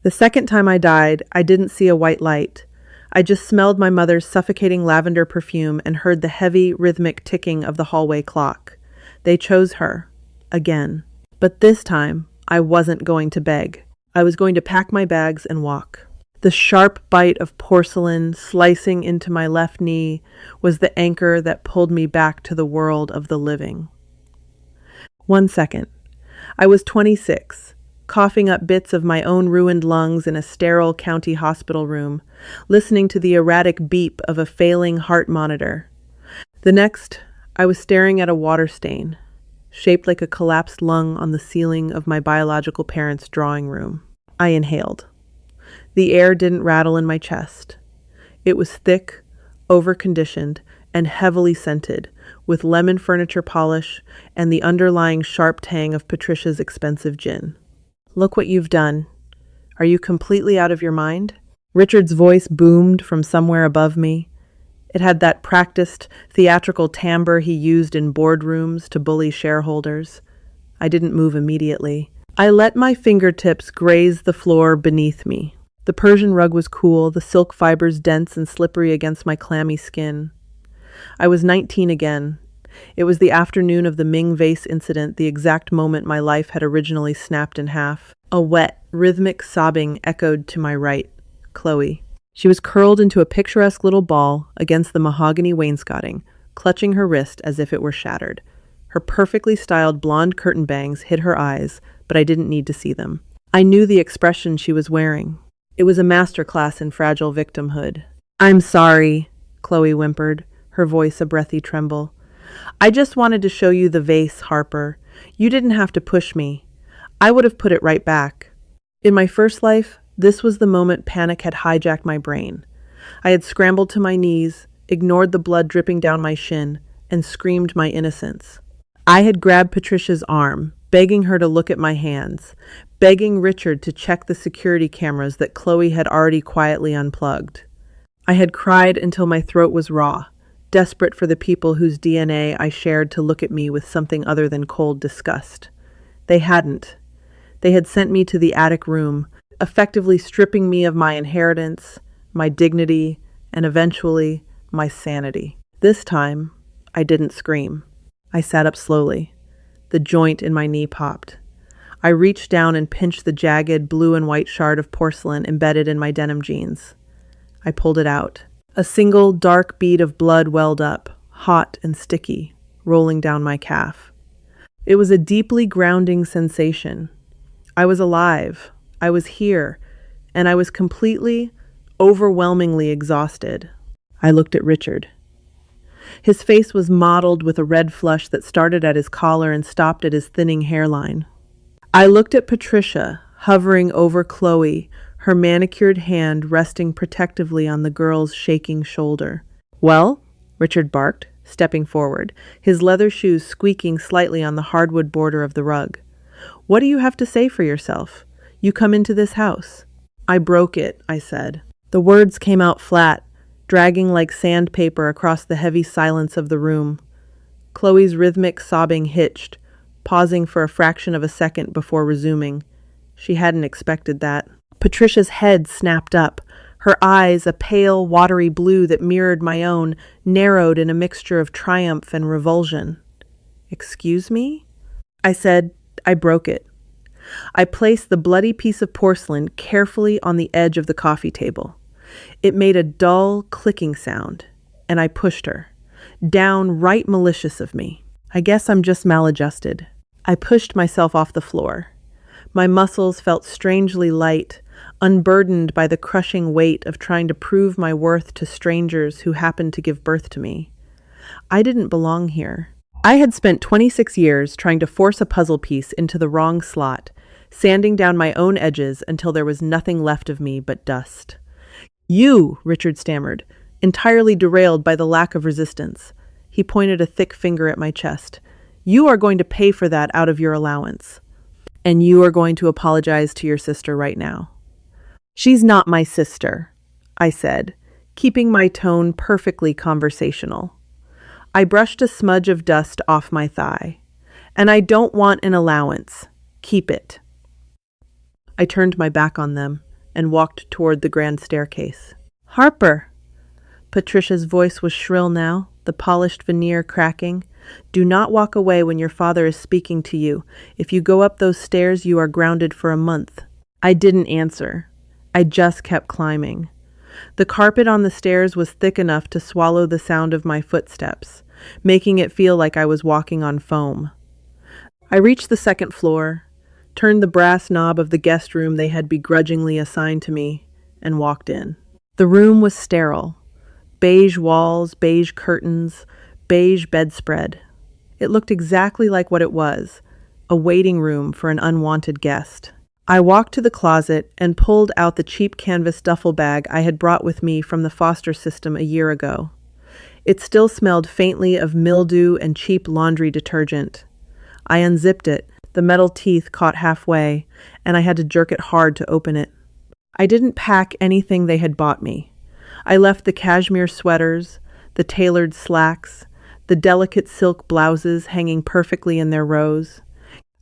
The second time I died, I didn't see a white light. I just smelled my mother's suffocating lavender perfume and heard the heavy, rhythmic ticking of the hallway clock. They chose her. Again. But this time, I wasn't going to beg. I was going to pack my bags and walk. The sharp bite of porcelain slicing into my left knee was the anchor that pulled me back to the world of the living. 1 second. I was 26, coughing up bits of my own ruined lungs in a sterile county hospital room, listening to the erratic beep of a failing heart monitor. The next, I was staring at a water stain, shaped like a collapsed lung on the ceiling of my biological parents' drawing room. I inhaled. The air didn't rattle in my chest. It was thick, overconditioned, and heavily scented, with lemon furniture polish and the underlying sharp tang of Patricia's expensive gin. "Look what you've done. Are you completely out of your mind?" Richard's voice boomed from somewhere above me. It had that practiced, theatrical timbre he used in boardrooms to bully shareholders. I didn't move immediately. I let my fingertips graze the floor beneath me. The Persian rug was cool, the silk fibers dense and slippery against my clammy skin. I was 19 again. It was the afternoon of the Ming vase incident, the exact moment my life had originally snapped in half. A wet, rhythmic sobbing echoed to my right. Chloe. She was curled into a picturesque little ball against the mahogany wainscoting, clutching her wrist as if it were shattered. Her perfectly styled blonde curtain bangs hid her eyes, but I didn't need to see them. I knew the expression she was wearing. It was a masterclass in fragile victimhood. "I'm sorry," Chloe whimpered, her voice a breathy tremble. "I just wanted to show you the vase, Harper. You didn't have to push me. I would have put it right back." In my first life, this was the moment panic had hijacked my brain. I had scrambled to my knees, ignored the blood dripping down my shin, and screamed my innocence. I had grabbed Patricia's arm, begging her to look at my hands, begging Richard to check the security cameras that Chloe had already quietly unplugged. I had cried until my throat was raw, desperate for the people whose DNA I shared to look at me with something other than cold disgust. They hadn't. They had sent me to the attic room, effectively stripping me of my inheritance, my dignity, and eventually, my sanity. This time, I didn't scream. I sat up slowly. The joint in my knee popped. I reached down and pinched the jagged blue and white shard of porcelain embedded in my denim jeans. I pulled it out. A single dark bead of blood welled up, hot and sticky, rolling down my calf. It was a deeply grounding sensation. I was alive. I was here, and I was completely, overwhelmingly exhausted. I looked at Richard. His face was mottled with a red flush that started at his collar and stopped at his thinning hairline. I looked at Patricia, hovering over Chloe, her manicured hand resting protectively on the girl's shaking shoulder. "Well?" Richard barked, stepping forward, his leather shoes squeaking slightly on the hardwood border of the rug. "What do you have to say for yourself? You come into this house." "I broke it," I said. The words came out flat, dragging like sandpaper across the heavy silence of the room. Chloe's rhythmic sobbing hitched, pausing for a fraction of a second before resuming. She hadn't expected that. Patricia's head snapped up. Her eyes, a pale, watery blue that mirrored my own, narrowed in a mixture of triumph and revulsion. "Excuse me?" I said. "I broke it." I placed the bloody piece of porcelain carefully on the edge of the coffee table. It made a dull, clicking sound, and I pushed her. Downright malicious of me. I guess I'm just maladjusted. I pushed myself off the floor. My muscles felt strangely light, unburdened by the crushing weight of trying to prove my worth to strangers who happened to give birth to me. I didn't belong here. I had spent 26 years trying to force a puzzle piece into the wrong slot, sanding down my own edges until there was nothing left of me but dust. "You," Richard stammered, entirely derailed by the lack of resistance. He pointed a thick finger at my chest. "You are going to pay for that out of your allowance. And you are going to apologize to your sister right now." "She's not my sister," I said, keeping my tone perfectly conversational. I brushed a smudge of dust off my thigh. "And I don't want an allowance. Keep it." I turned my back on them, and walked toward the grand staircase. "Harper!" Patricia's voice was shrill now, the polished veneer cracking. "Do not walk away when your father is speaking to you. If you go up those stairs, you are grounded for a month." I didn't answer. I just kept climbing. The carpet on the stairs was thick enough to swallow the sound of my footsteps, making it feel like I was walking on foam. I reached the second floor, turned the brass knob of the guest room they had begrudgingly assigned to me, and walked in. The room was sterile. Beige walls, beige curtains, beige bedspread. It looked exactly like what it was, a waiting room for an unwanted guest. I walked to the closet and pulled out the cheap canvas duffel bag I had brought with me from the foster system a year ago. It still smelled faintly of mildew and cheap laundry detergent. I unzipped it, the metal teeth caught halfway, and I had to jerk it hard to open it. I didn't pack anything they had bought me. I left the cashmere sweaters, the tailored slacks, the delicate silk blouses hanging perfectly in their rows.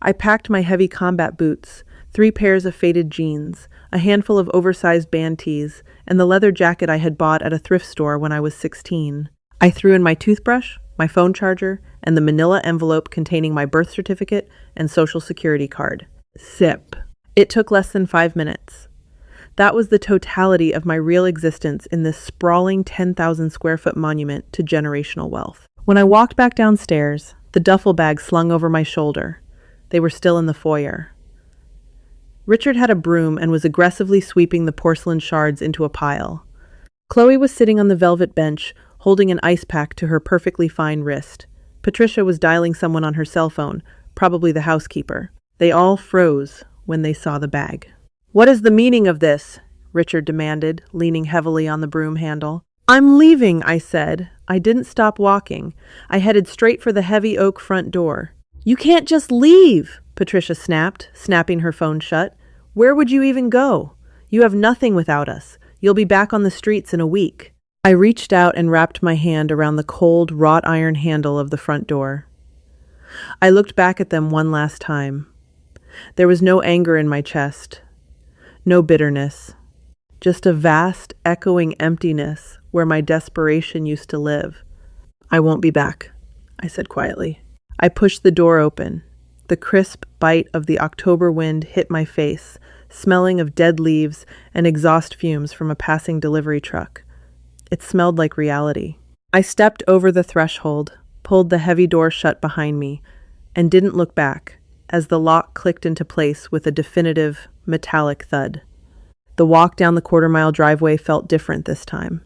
I packed my heavy combat boots, 3 pairs of faded jeans, a handful of oversized band tees, and the leather jacket I had bought at a thrift store when I was 16. I threw in my toothbrush, my phone charger, and the manila envelope containing my birth certificate and social security card. Zip. It took less than 5 minutes. That was the totality of my real existence in this sprawling 10,000 square foot monument to generational wealth. When I walked back downstairs, the duffel bag slung over my shoulder. They were still in the foyer. Richard had a broom and was aggressively sweeping the porcelain shards into a pile. Chloe was sitting on the velvet bench, holding an ice pack to her perfectly fine wrist. Patricia was dialing someone on her cell phone, probably the housekeeper. They all froze when they saw the bag. "What is the meaning of this?" Richard demanded, leaning heavily on the broom handle. "I'm leaving," I said. I didn't stop walking. I headed straight for the heavy oak front door. "You can't just leave," Patricia snapped, snapping her phone shut. "Where would you even go? You have nothing without us. You'll be back on the streets in a week." I reached out and wrapped my hand around the cold, wrought iron handle of the front door. I looked back at them one last time. There was no anger in my chest, no bitterness, just a vast, echoing emptiness where my desperation used to live. "I won't be back," I said quietly. I pushed the door open. The crisp bite of the October wind hit my face, smelling of dead leaves and exhaust fumes from a passing delivery truck. It smelled like reality. I stepped over the threshold, pulled the heavy door shut behind me, and didn't look back as the lock clicked into place with a definitive, metallic thud. The walk down the quarter-mile driveway felt different this time.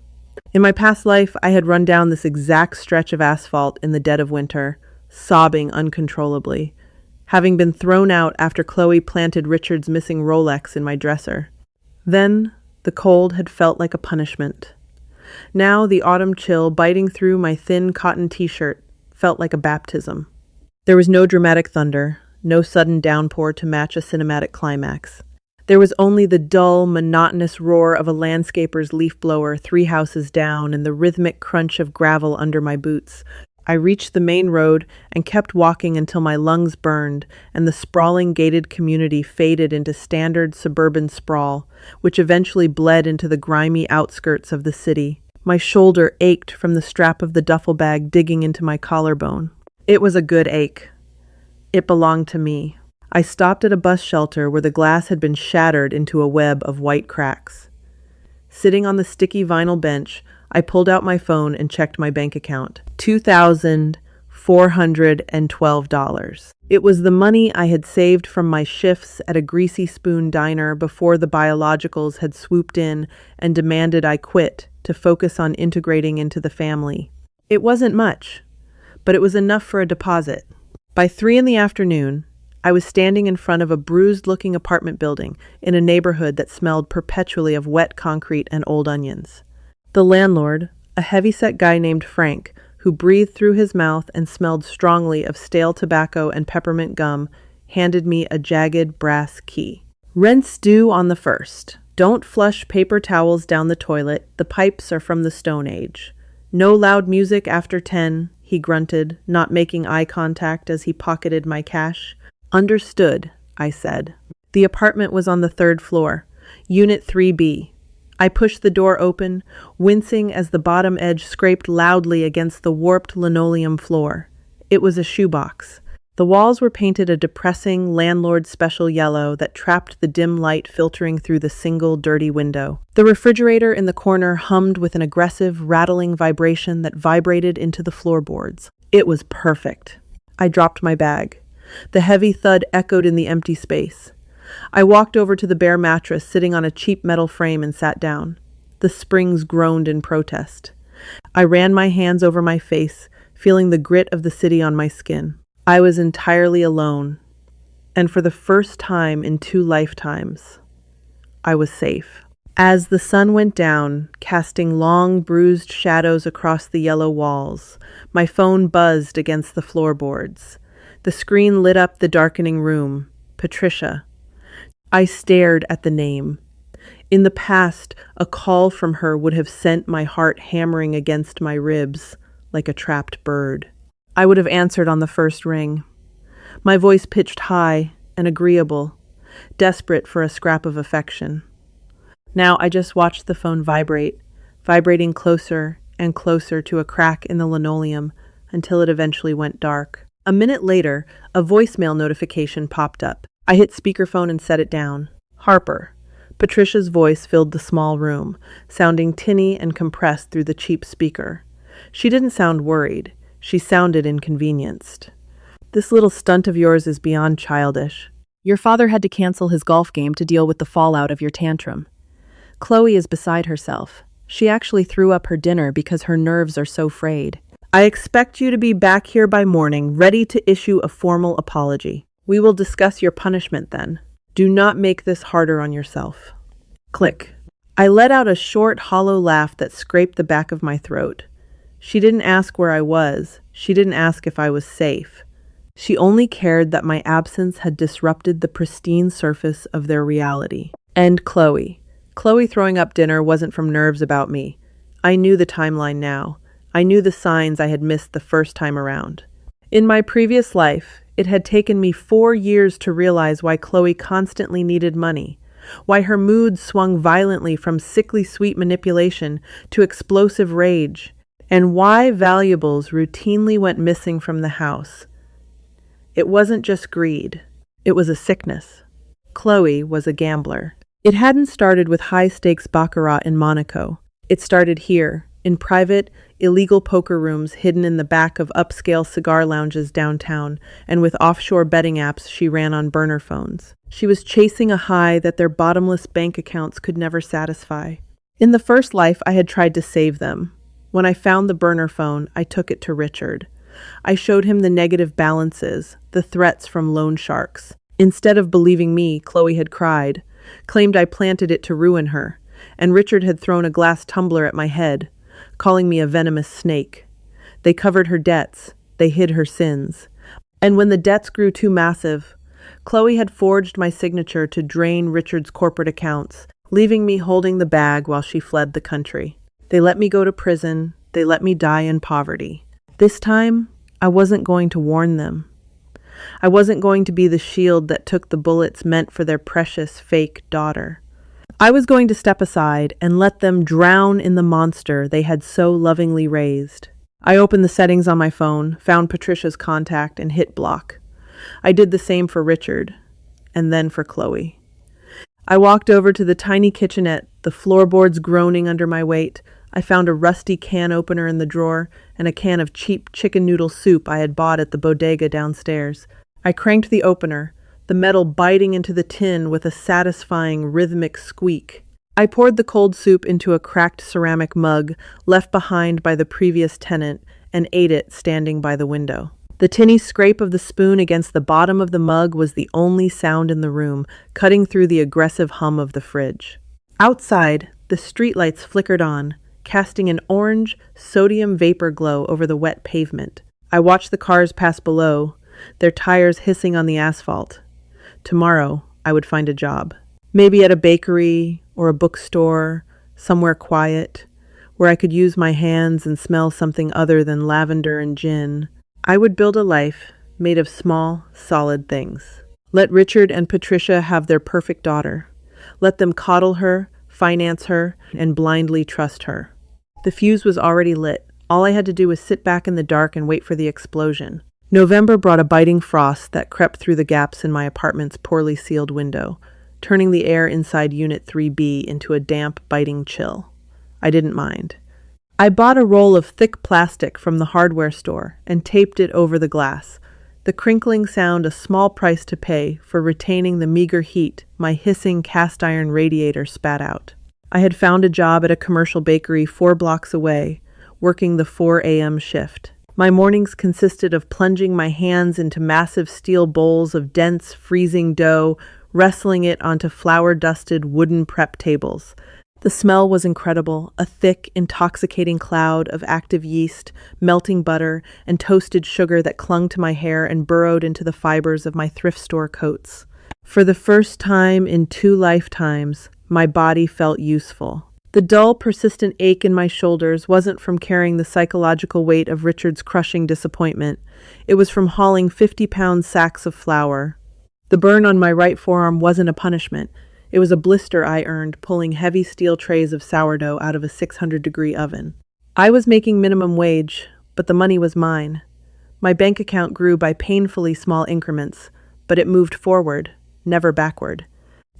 In my past life, I had run down this exact stretch of asphalt in the dead of winter, sobbing uncontrollably, having been thrown out after Chloe planted Richard's missing Rolex in my dresser. Then, the cold had felt like a punishment. Now, the autumn chill biting through my thin cotton t-shirt felt like a baptism. There was no dramatic thunder, no sudden downpour to match a cinematic climax. There was only the dull, monotonous roar of a landscaper's leaf blower 3 houses down and the rhythmic crunch of gravel under my boots. I reached the main road and kept walking until my lungs burned and the sprawling gated community faded into standard suburban sprawl, which eventually bled into the grimy outskirts of the city. My shoulder ached from the strap of the duffel bag digging into my collarbone. It was a good ache. It belonged to me. I stopped at a bus shelter where the glass had been shattered into a web of white cracks. Sitting on the sticky vinyl bench, I pulled out my phone and checked my bank account. $2,412. It was the money I had saved from my shifts at a Greasy Spoon diner before the biologicals had swooped in and demanded I quit to focus on integrating into the family. It wasn't much, but it was enough for a deposit. By 3 p.m, I was standing in front of a bruised-looking apartment building in a neighborhood that smelled perpetually of wet concrete and old onions. The landlord, a heavy-set guy named Frank, who breathed through his mouth and smelled strongly of stale tobacco and peppermint gum, handed me a jagged brass key. "Rent's due on the 1st. Don't flush paper towels down the toilet. The pipes are from the Stone Age. No loud music after 10, he grunted, not making eye contact as he pocketed my cash. "Understood," I said. The apartment was on the 3rd floor. Unit 3B. I pushed the door open, wincing as the bottom edge scraped loudly against the warped linoleum floor. It was a shoebox. The walls were painted a depressing landlord special yellow that trapped the dim light filtering through the single dirty window. The refrigerator in the corner hummed with an aggressive, rattling vibration that vibrated into the floorboards. It was perfect. I dropped my bag. The heavy thud echoed in the empty space. I walked over to the bare mattress sitting on a cheap metal frame and sat down. The springs groaned in protest. I ran my hands over my face, feeling the grit of the city on my skin. I was entirely alone, and for the first time in 2 lifetimes, I was safe. As the sun went down, casting long, bruised shadows across the yellow walls, my phone buzzed against the floorboards. The screen lit up the darkening room. Patricia. I stared at the name. In the past, a call from her would have sent my heart hammering against my ribs like a trapped bird. I would have answered on the first ring. My voice pitched high and agreeable, desperate for a scrap of affection. Now I just watched the phone vibrate, vibrating closer and closer to a crack in the linoleum until it eventually went dark. A minute later, a voicemail notification popped up. I hit speakerphone and set it down. Harper. Patricia's voice filled the small room, sounding tinny and compressed through the cheap speaker. She didn't sound worried. She sounded inconvenienced. This little stunt of yours is beyond childish. Your father had to cancel his golf game to deal with the fallout of your tantrum. Chloe is beside herself. She actually threw up her dinner because her nerves are so frayed. I expect you to be back here by morning, ready to issue a formal apology. We will discuss your punishment then. Do not make this harder on yourself. Click. I let out a short, hollow laugh that scraped the back of my throat. She didn't ask where I was. She didn't ask if I was safe. She only cared that my absence had disrupted the pristine surface of their reality. And Chloe. Chloe throwing up dinner wasn't from nerves about me. I knew the timeline now. I knew the signs I had missed the first time around. In my previous life, it had taken me 4 years to realize why Chloe constantly needed money, why her mood swung violently from sickly sweet manipulation to explosive rage, and why valuables routinely went missing from the house. It wasn't just greed. It was a sickness. Chloe was a gambler. It hadn't started with high-stakes baccarat in Monaco. It started here, in private, illegal poker rooms hidden in the back of upscale cigar lounges downtown, and with offshore betting apps she ran on burner phones. She was chasing a high that their bottomless bank accounts could never satisfy. In the first life, I had tried to save them. When I found the burner phone, I took it to Richard. I showed him the negative balances, the threats from loan sharks. Instead of believing me, Chloe had cried, claimed I planted it to ruin her, and Richard had thrown a glass tumbler at my head, calling me a venomous snake. They covered her debts. They hid her sins. And when the debts grew too massive, Chloe had forged my signature to drain Richard's corporate accounts, leaving me holding the bag while she fled the country. They let me go to prison. They let me die in poverty. This time, I wasn't going to warn them. I wasn't going to be the shield that took the bullets meant for their precious fake daughter. I was going to step aside and let them drown in the monster they had so lovingly raised. I opened the settings on my phone, found Patricia's contact, and hit block. I did the same for Richard, and then for Chloe. I walked over to the tiny kitchenette, the floorboards groaning under my weight. I found a rusty can opener in the drawer and a can of cheap chicken noodle soup I had bought at the bodega downstairs. I cranked the opener, the metal biting into the tin with a satisfying rhythmic squeak. I poured the cold soup into a cracked ceramic mug left behind by the previous tenant and ate it standing by the window. The tinny scrape of the spoon against the bottom of the mug was the only sound in the room, cutting through the aggressive hum of the fridge. Outside, the streetlights flickered on, casting an orange, sodium vapor glow over the wet pavement. I watched the cars pass below, their tires hissing on the asphalt. Tomorrow, I would find a job. Maybe at a bakery or a bookstore, somewhere quiet, where I could use my hands and smell something other than lavender and gin. I would build a life made of small, solid things. Let Richard and Patricia have their perfect daughter. let them coddle her, finance her, and blindly trust her. The fuse was already lit. All I had to do was sit back in the dark and wait for the explosion. November brought a biting frost that crept through the gaps in my apartment's poorly sealed window, turning the air inside Unit 3B into a damp, biting chill. I didn't mind. I bought a roll of thick plastic from the hardware store and taped it over the glass, the crinkling sound a small price to pay for retaining the meager heat my hissing cast-iron radiator spat out. I had found a job at a commercial bakery 4 blocks away, working the 4 a.m. shift. My mornings consisted of plunging my hands into massive steel bowls of dense, freezing dough, wrestling it onto flour-dusted wooden prep tables. The smell was incredible, a thick, intoxicating cloud of active yeast, melting butter, and toasted sugar that clung to my hair and burrowed into the fibers of my thrift store coats. For the first time in 2 lifetimes, my body felt useful. The dull, persistent ache in my shoulders wasn't from carrying the psychological weight of Richard's crushing disappointment. It was from hauling 50-pound sacks of flour. The burn on my right forearm wasn't a punishment. It was a blister I earned pulling heavy steel trays of sourdough out of a 600-degree oven. I was making minimum wage, but the money was mine. My bank account grew by painfully small increments, but it moved forward, never backward.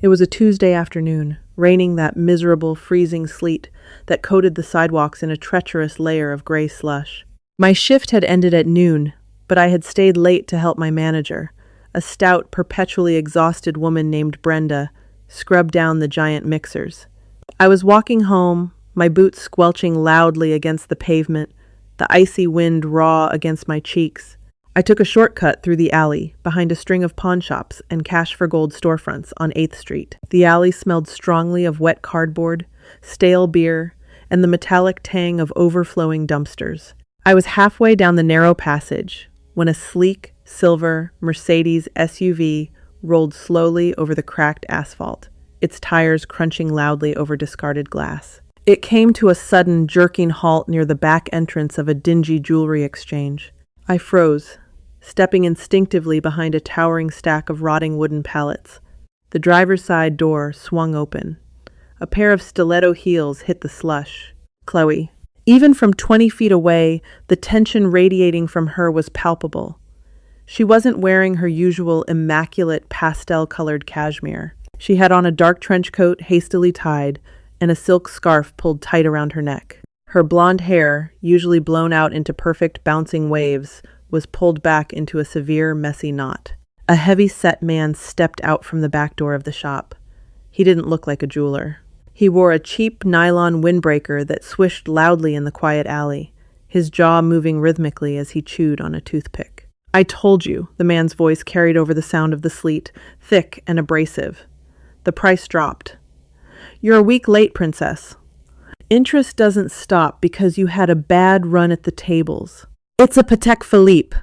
It was a Tuesday afternoon, raining that miserable, freezing sleet that coated the sidewalks in a treacherous layer of gray slush. My shift had ended at noon, but I had stayed late to help my manager, a stout, perpetually exhausted woman named Brenda, scrub down the giant mixers. I was walking home, my boots squelching loudly against the pavement, the icy wind raw against my cheeks. I took a shortcut through the alley, behind a string of pawn shops and Cash for Gold storefronts on 8th Street. The alley smelled strongly of wet cardboard, stale beer, and the metallic tang of overflowing dumpsters. I was halfway down the narrow passage when a sleek, silver Mercedes SUV rolled slowly over the cracked asphalt, its tires crunching loudly over discarded glass. It came to a sudden, jerking halt near the back entrance of a dingy jewelry exchange. I froze, stepping instinctively behind a towering stack of rotting wooden pallets. The driver's side door swung open. A pair of stiletto heels hit the slush. Chloe. Even from 20 feet away, the tension radiating from her was palpable. She wasn't wearing her usual immaculate pastel-colored cashmere. She had on a dark trench coat hastily tied and a silk scarf pulled tight around her neck. Her blonde hair, usually blown out into perfect bouncing waves, was pulled back into a severe, messy knot. A heavy-set man stepped out from the back door of the shop. He didn't look like a jeweler. He wore a cheap nylon windbreaker that swished loudly in the quiet alley, his jaw moving rhythmically as he chewed on a toothpick. "I told you," the man's voice carried over the sound of the sleet, thick and abrasive. The price dropped. "You're a week late, princess. Interest doesn't stop because you had a bad run at the tables." "It's a Patek Philippe."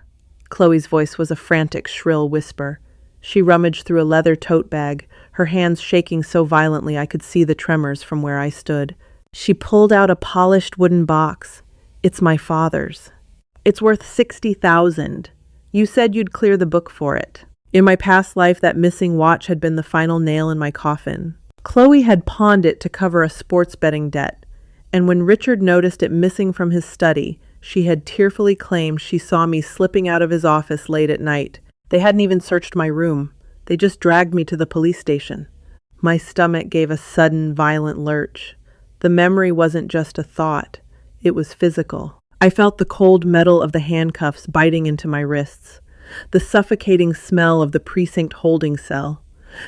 Chloe's voice was a frantic, shrill whisper. She rummaged through a leather tote bag, her hands shaking so violently I could see the tremors from where I stood. She pulled out a polished wooden box. "It's my father's. It's worth 60,000. You said you'd clear the book for it." In my past life, that missing watch had been the final nail in my coffin. Chloe had pawned it to cover a sports betting debt, and when Richard noticed it missing from his study, she had tearfully claimed she saw me slipping out of his office late at night. They hadn't even searched my room. They just dragged me to the police station. My stomach gave a sudden, violent lurch. The memory wasn't just a thought. It was physical. I felt the cold metal of the handcuffs biting into my wrists, the suffocating smell of the precinct holding cell,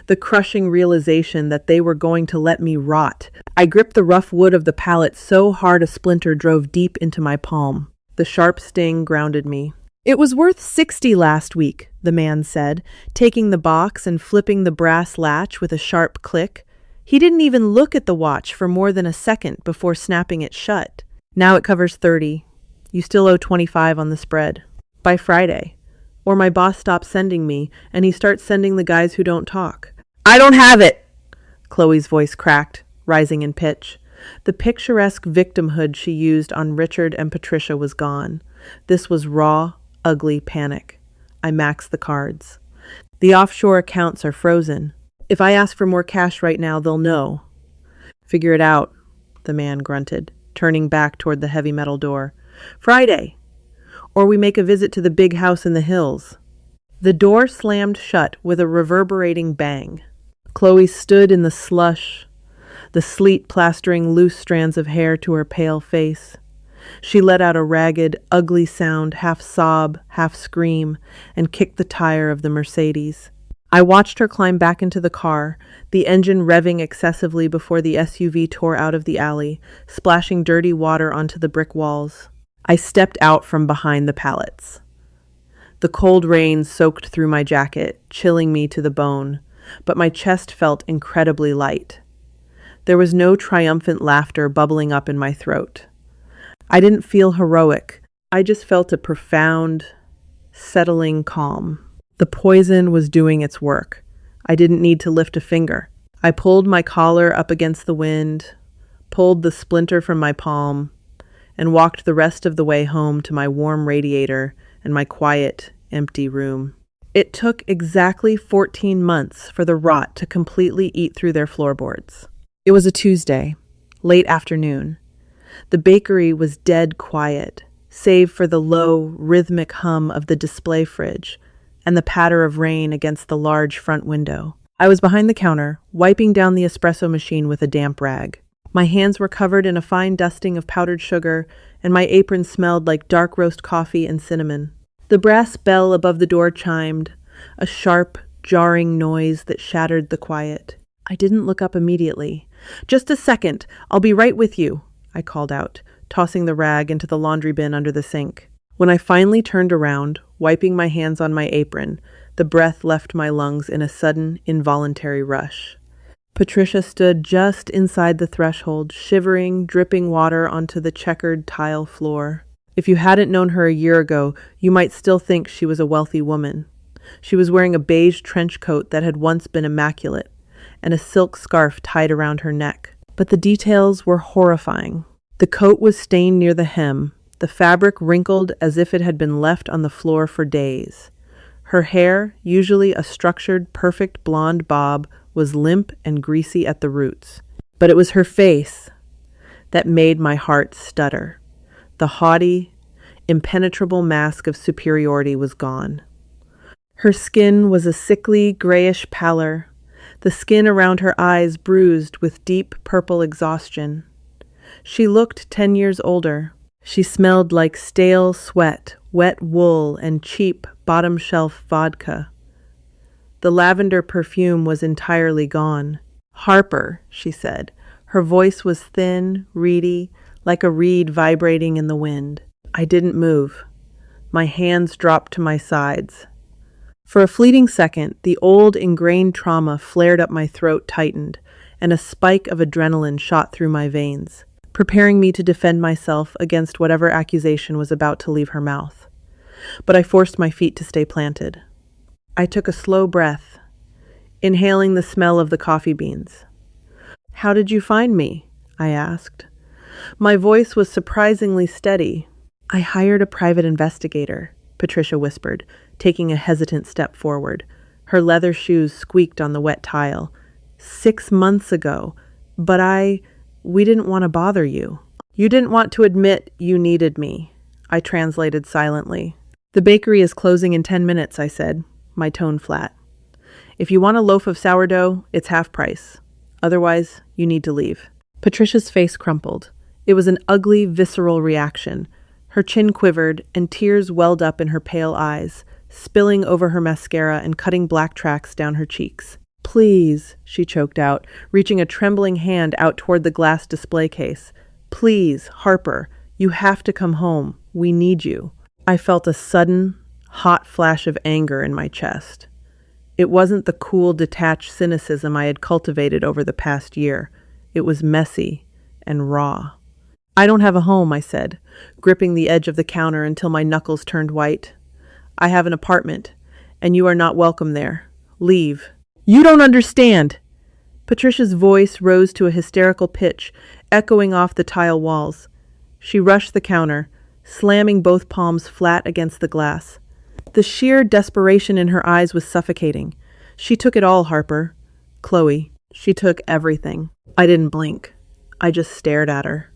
the crushing realization that they were going to let me rot. I gripped the rough wood of the pallet so hard a splinter drove deep into my palm. The sharp sting grounded me. "It was worth 60 last week," the man said, taking the box and flipping the brass latch with a sharp click. He didn't even look at the watch for more than a second before snapping it shut. "Now it covers 30. You still owe 25 on the spread. By Friday. Or my boss stops sending me, and he starts sending the guys who don't talk." "I don't have it!" Chloe's voice cracked, rising in pitch. The picturesque victimhood she used on Richard and Patricia was gone. This was raw, ugly panic. I maxed the cards. "The offshore accounts are frozen." If I ask for more cash right now, they'll know. Figure it out, the man grunted, turning back toward the heavy metal door. Friday. Or we make a visit to the big house in the hills. The door slammed shut with a reverberating bang. Chloe stood in the slush, the sleet plastering loose strands of hair to her pale face. She let out a ragged, ugly sound, half sob, half scream, and kicked the tire of the Mercedes. I watched her climb back into the car, the engine revving excessively before the SUV tore out of the alley, splashing dirty water onto the brick walls. I stepped out from behind the pallets. The cold rain soaked through my jacket, chilling me to the bone, but my chest felt incredibly light. There was no triumphant laughter bubbling up in my throat. I didn't feel heroic. I just felt a profound, settling calm. The poison was doing its work. I didn't need to lift a finger. I pulled my collar up against the wind, pulled the splinter from my palm, and walked the rest of the way home to my warm radiator and my quiet, empty room. It took exactly 14 months for the rot to completely eat through their floorboards. It was a Tuesday, late afternoon. The bakery was dead quiet, save for the low, rhythmic hum of the display fridge and the patter of rain against the large front window. I was behind the counter, wiping down the espresso machine with a damp rag. My hands were covered in a fine dusting of powdered sugar, and my apron smelled like dark roast coffee and cinnamon. The brass bell above the door chimed, a sharp, jarring noise that shattered the quiet. I didn't look up immediately. Just a second, I'll be right with you, I called out, tossing the rag into the laundry bin under the sink. When I finally turned around, wiping my hands on my apron, the breath left my lungs in a sudden, involuntary rush. Patricia stood just inside the threshold, shivering, dripping water onto the checkered tile floor. If you hadn't known her a year ago, you might still think she was a wealthy woman. She was wearing a beige trench coat that had once been immaculate, and a silk scarf tied around her neck. But the details were horrifying. The coat was stained near the hem, the fabric wrinkled as if it had been left on the floor for days. Her hair, usually a structured, perfect blonde bob, was limp and greasy at the roots. But it was her face that made my heart stutter. The haughty, impenetrable mask of superiority was gone. Her skin was a sickly, grayish pallor, the skin around her eyes bruised with deep purple exhaustion. She looked 10 years older. She smelled like stale sweat, wet wool, and cheap bottom-shelf vodka. The lavender perfume was entirely gone. "Harper," she said. Her voice was thin, reedy, like a reed vibrating in the wind. I didn't move. My hands dropped to my sides. For a fleeting second, the old ingrained trauma flared up my throat, tightened, and a spike of adrenaline shot through my veins, preparing me to defend myself against whatever accusation was about to leave her mouth. But I forced my feet to stay planted. I took a slow breath, inhaling the smell of the coffee beans. "How did you find me?" I asked. My voice was surprisingly steady. "I hired a private investigator," Patricia whispered, taking a hesitant step forward. Her leather shoes squeaked on the wet tile. 6 months ago, but we didn't want to bother you. You didn't want to admit you needed me," I translated silently. "The bakery is closing in 10 minutes, I said, my tone flat. "If you want a loaf of sourdough, it's half price. Otherwise, you need to leave." Patricia's face crumpled. It was an ugly, visceral reaction. Her chin quivered, and tears welled up in her pale eyes, spilling over her mascara and cutting black tracks down her cheeks. "Please," she choked out, reaching a trembling hand out toward the glass display case. "Please, Harper, you have to come home. We need you." I felt a sudden, hot flash of anger in my chest. It wasn't the cool, detached cynicism I had cultivated over the past year. It was messy and raw. "I don't have a home," I said, gripping the edge of the counter until my knuckles turned white. "I have an apartment, and you are not welcome there. Leave." "You don't understand!" Patricia's voice rose to a hysterical pitch, echoing off the tile walls. She rushed the counter, slamming both palms flat against the glass. The sheer desperation in her eyes was suffocating. "She took it all, Harper. Chloe. She took everything. I didn't blink. I just stared at her.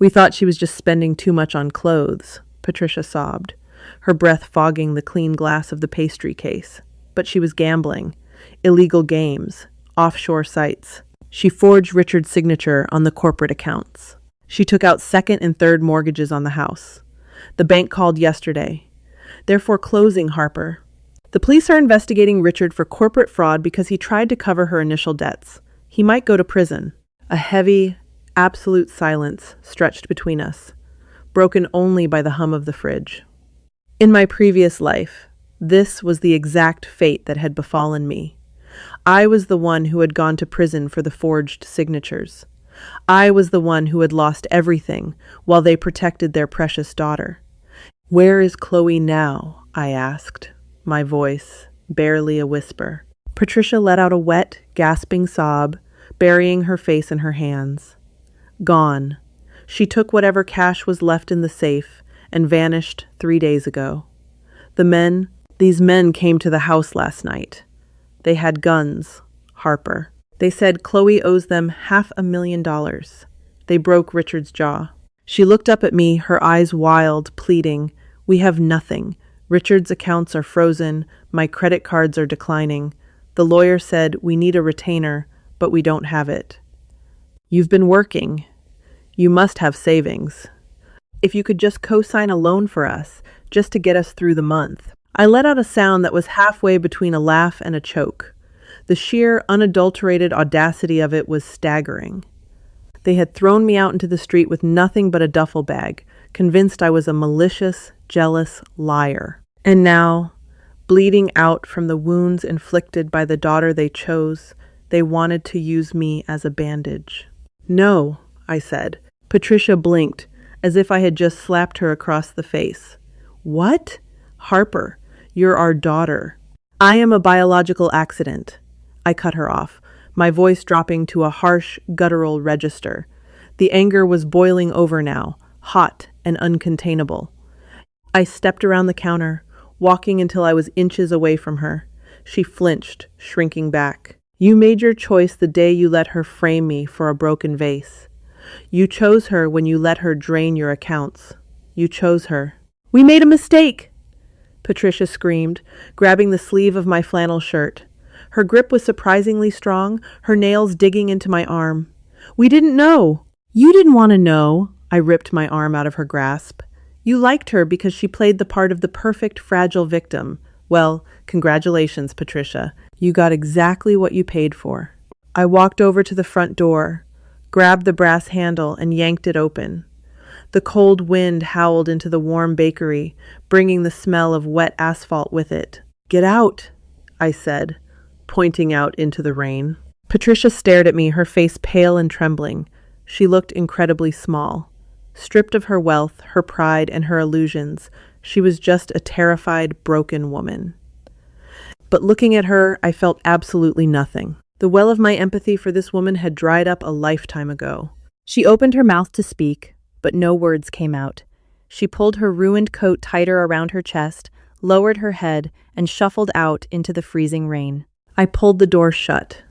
We thought she was just spending too much on clothes, Patricia sobbed, her breath fogging the clean glass of the pastry case. But she was gambling. Illegal games. Offshore sites. She forged Richard's signature on the corporate accounts. She took out second and third mortgages on the house. The bank called yesterday. They're foreclosing Harper. The police are investigating Richard for corporate fraud because he tried to cover her initial debts. He might go to prison. A heavy, absolute silence stretched between us, broken only by the hum of the fridge. In my previous life, this was the exact fate that had befallen me. I was the one who had gone to prison for the forged signatures. I was the one who had lost everything while they protected their precious daughter. "Where is Chloe now?" I asked, my voice barely a whisper. Patricia let out a wet, gasping sob, burying her face in her hands. Gone. She took whatever cash was left in the safe and vanished 3 days ago. These men came to the house last night. They had guns, Harper. They said Chloe owes them $500,000. They broke Richard's jaw. She looked up at me, her eyes wild, pleading, "We have nothing. Richard's accounts are frozen. My credit cards are declining. The lawyer said we need a retainer, but we don't have it. You've been working. You must have savings. If you could just co-sign a loan for us, just to get us through the month." I let out a sound that was halfway between a laugh and a choke. The sheer, unadulterated audacity of it was staggering. They had thrown me out into the street with nothing but a duffel bag, convinced I was a malicious, jealous liar. And now, bleeding out from the wounds inflicted by the daughter they chose, they wanted to use me as a bandage. "No," I said. Patricia blinked, as if I had just slapped her across the face. "What? Harper, you're our daughter." "I am a biological accident." I cut her off, my voice dropping to a harsh, guttural register. The anger was boiling over now, hot and uncontainable. I stepped around the counter, walking until I was inches away from her. She flinched, shrinking back. "You made your choice the day you let her frame me for a broken vase. You chose her when you let her drain your accounts. You chose her." "We made a mistake!" Patricia screamed, grabbing the sleeve of my flannel shirt. Her grip was surprisingly strong, her nails digging into my arm. "We didn't know." "You didn't want to know." I ripped my arm out of her grasp. "You liked her because she played the part of the perfect, fragile victim. Well, congratulations, Patricia. You got exactly what you paid for." I walked over to the front door, grabbed the brass handle, and yanked it open. The cold wind howled into the warm bakery, bringing the smell of wet asphalt with it. "Get out," I said, pointing out into the rain. Patricia stared at me, her face pale and trembling. She looked incredibly small. Stripped of her wealth, her pride, and her illusions, she was just a terrified, broken woman. But looking at her, I felt absolutely nothing. The well of my empathy for this woman had dried up a lifetime ago. She opened her mouth to speak, but no words came out. She pulled her ruined coat tighter around her chest, lowered her head, and shuffled out into the freezing rain. I pulled the door shut.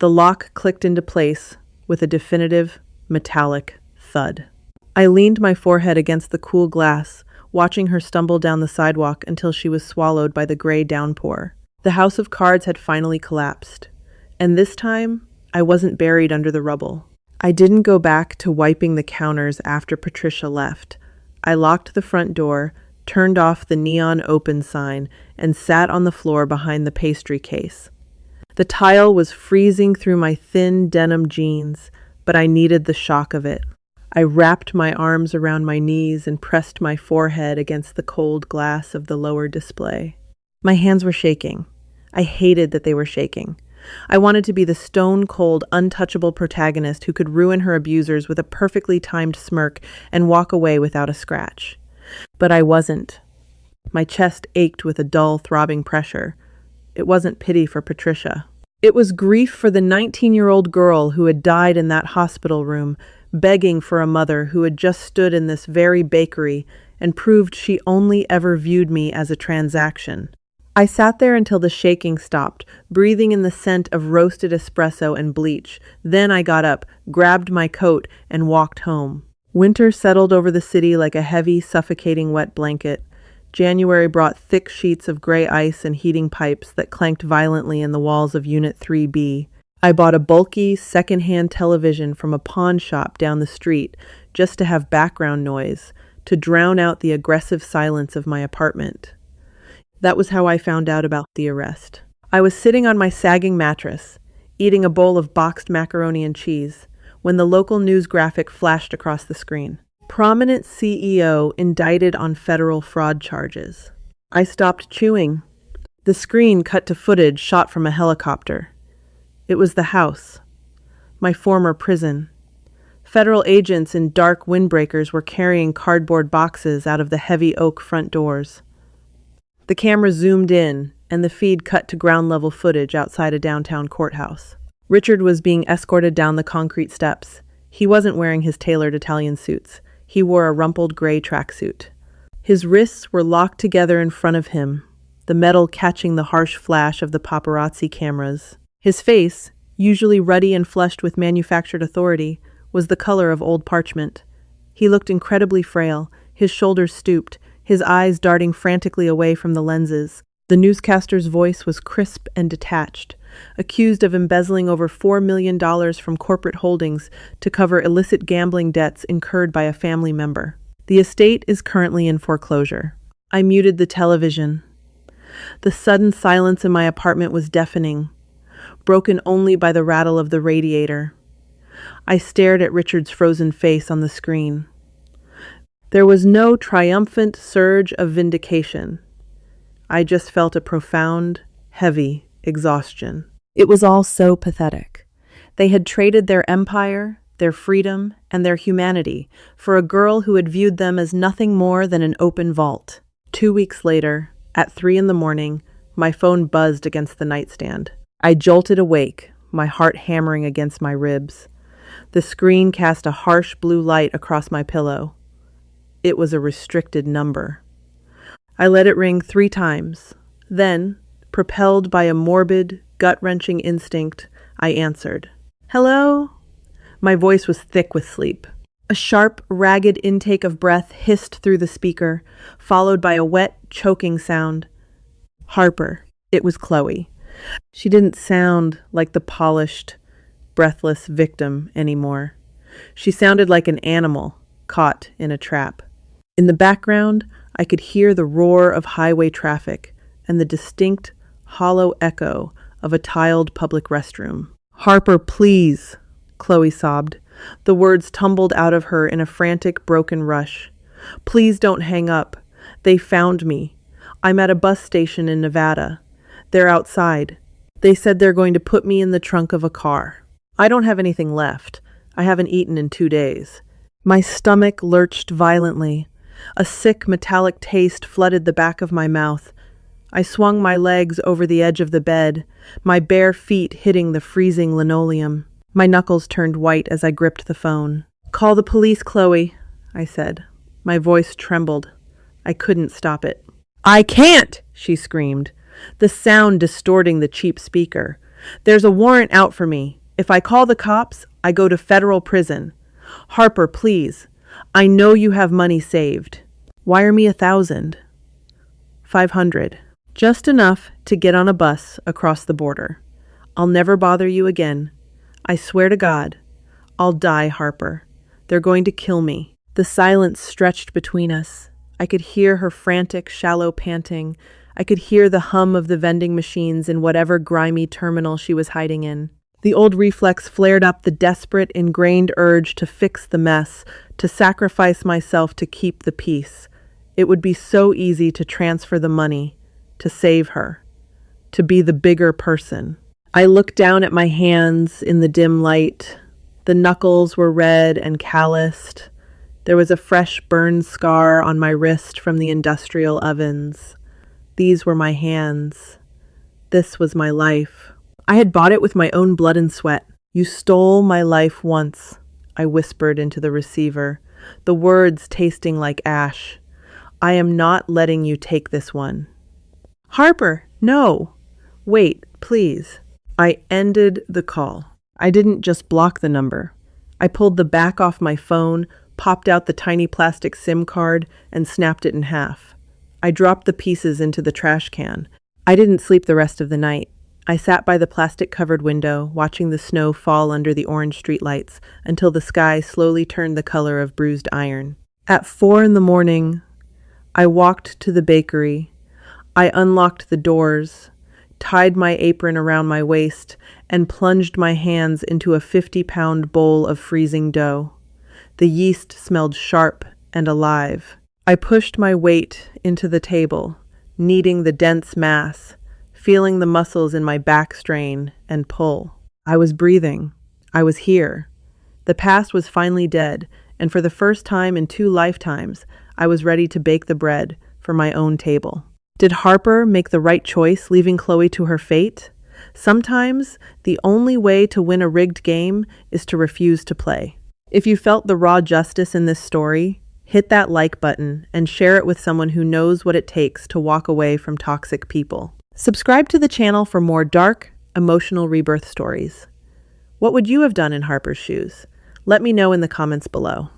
The lock clicked into place with a definitive, metallic thud. I leaned my forehead against the cool glass, watching her stumble down the sidewalk until she was swallowed by the gray downpour. The house of cards had finally collapsed, and this time, I wasn't buried under the rubble. I didn't go back to wiping the counters after Patricia left. I locked the front door, turned off the neon open sign, and sat on the floor behind the pastry case. The tile was freezing through my thin denim jeans, but I needed the shock of it. I wrapped my arms around my knees and pressed my forehead against the cold glass of the lower display. My hands were shaking. I hated that they were shaking. I wanted to be the stone-cold, untouchable protagonist who could ruin her abusers with a perfectly timed smirk and walk away without a scratch. But I wasn't. My chest ached with a dull, throbbing pressure. It wasn't pity for Patricia. It was grief for the 19-year-old girl who had died in that hospital room, begging for a mother who had just stood in this very bakery and proved she only ever viewed me as a transaction. I sat there until the shaking stopped, breathing in the scent of roasted espresso and bleach. Then I got up, grabbed my coat, and walked home. Winter settled over the city like a heavy, suffocating wet blanket. January brought thick sheets of gray ice and heating pipes that clanked violently in the walls of Unit 3B. I bought a bulky, second-hand television from a pawn shop down the street just to have background noise, to drown out the aggressive silence of my apartment. That was how I found out about the arrest. I was sitting on my sagging mattress, eating a bowl of boxed macaroni and cheese, when the local news graphic flashed across the screen. Prominent CEO indicted on federal fraud charges. I stopped chewing. The screen cut to footage shot from a helicopter. It was the house, my former prison. Federal agents in dark windbreakers were carrying cardboard boxes out of the heavy oak front doors. The camera zoomed in, and the feed cut to ground-level footage outside a downtown courthouse. Richard was being escorted down the concrete steps. He wasn't wearing his tailored Italian suits. He wore a rumpled gray tracksuit. His wrists were locked together in front of him, the metal catching the harsh flash of the paparazzi cameras. His face, usually ruddy and flushed with manufactured authority, was the color of old parchment. He looked incredibly frail, his shoulders stooped, his eyes darting frantically away from the lenses. The newscaster's voice was crisp and detached. Accused of embezzling over $4 million from corporate holdings to cover illicit gambling debts incurred by a family member. The estate is currently in foreclosure. I muted the television. The sudden silence in my apartment was deafening, broken only by the rattle of the radiator. I stared at Richard's frozen face on the screen. There was no triumphant surge of vindication. I just felt a profound, heavy exhaustion. It was all so pathetic. They had traded their empire, their freedom, and their humanity for a girl who had viewed them as nothing more than an open vault. 2 weeks later, at 3 a.m, my phone buzzed against the nightstand. I jolted awake, my heart hammering against my ribs. The screen cast a harsh blue light across my pillow. It was a restricted number. I let it ring 3 times. Then, propelled by a morbid, gut-wrenching instinct, I answered. "Hello?" My voice was thick with sleep. A sharp, ragged intake of breath hissed through the speaker, followed by a wet, choking sound. Harper. It was Chloe. She didn't sound like the polished, breathless victim anymore. She sounded like an animal caught in a trap. In the background, I could hear the roar of highway traffic and the distinct, hollow echo of a tiled public restroom. "Harper, please," Chloe sobbed. The words tumbled out of her in a frantic, broken rush. "Please don't hang up. They found me. I'm at a bus station in Nevada. They're outside. They said they're going to put me in the trunk of a car. I don't have anything left. I haven't eaten in 2 days." My stomach lurched violently. A sick, metallic taste flooded the back of my mouth. I swung my legs over the edge of the bed, my bare feet hitting the freezing linoleum. My knuckles turned white as I gripped the phone. "Call the police, Chloe," I said. My voice trembled. I couldn't stop it. "I can't!" she screamed, the sound distorting the cheap speaker. "There's a warrant out for me. If I call the cops, I go to federal prison. Harper, please. I know you have money saved. Wire me 1,000. 500. Just enough to get on a bus across the border. I'll never bother you again. I swear to God. I'll die, Harper. They're going to kill me." The silence stretched between us. I could hear her frantic, shallow panting. I could hear the hum of the vending machines in whatever grimy terminal she was hiding in. The old reflex flared up, the desperate, ingrained urge to fix the mess, to sacrifice myself to keep the peace. It would be so easy to transfer the money, to save her, to be the bigger person. I looked down at my hands in the dim light. The knuckles were red and calloused. There was a fresh burn scar on my wrist from the industrial ovens. These were my hands. This was my life. I had bought it with my own blood and sweat. "You stole my life once," I whispered into the receiver, the words tasting like ash. "I am not letting you take this one." Harper, no. Wait, please. I ended the call. I didn't just block the number. I pulled the back off my phone, popped out the tiny plastic SIM card, and snapped it in half. I dropped the pieces into the trash can. I didn't sleep the rest of the night. I sat by the plastic-covered window, watching the snow fall under the orange streetlights until the sky slowly turned the color of bruised iron. At 4 a.m, I walked to the bakery. I unlocked the doors, tied my apron around my waist, and plunged my hands into a 50-pound bowl of freezing dough. The yeast smelled sharp and alive. I pushed my weight into the table, kneading the dense mass, feeling the muscles in my back strain and pull. I was breathing. I was here. The past was finally dead, and for the first time in 2 lifetimes, I was ready to bake the bread for my own table. Did Harper make the right choice leaving Chloe to her fate? Sometimes, the only way to win a rigged game is to refuse to play. If you felt the raw justice in this story, hit that like button and share it with someone who knows what it takes to walk away from toxic people. Subscribe to the channel for more dark, emotional rebirth stories. What would you have done in Harper's shoes? Let me know in the comments below.